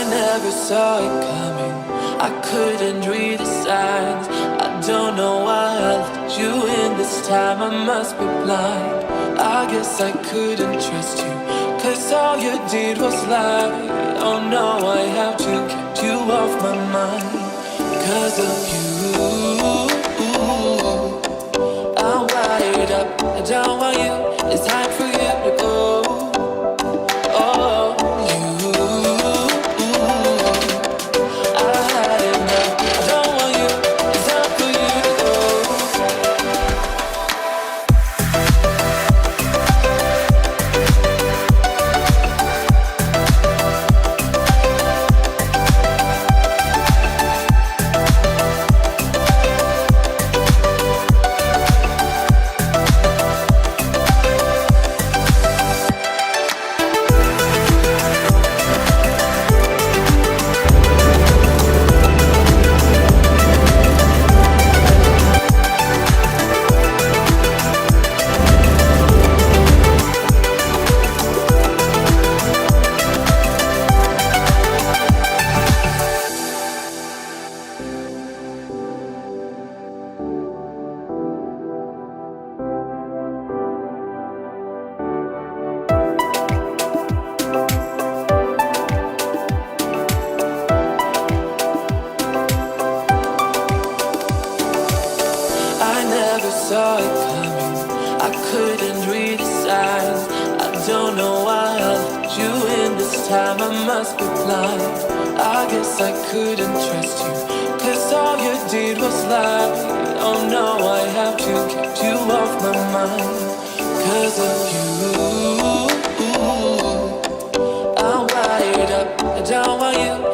never saw it coming. I couldn't read the signs. I don't know why I let you in this time. I must be blind. I guess I couldn't trust you, 'cause all you did was lie. Oh no, I have to keep you off my mind. 'Cause of you, I'm wired up. I don't want you. It's time for you to go. Oh, you, I had enough. I don't want you. It's time for you to go. I never saw it coming. I couldn't read the signs. I don't know why I let you in this time. I must be blind. I guess I couldn't trust you, 'cause all you did was lie. Oh no, I have to keep you off my mind. 'Cause of you, I'm wired up. I don't want you.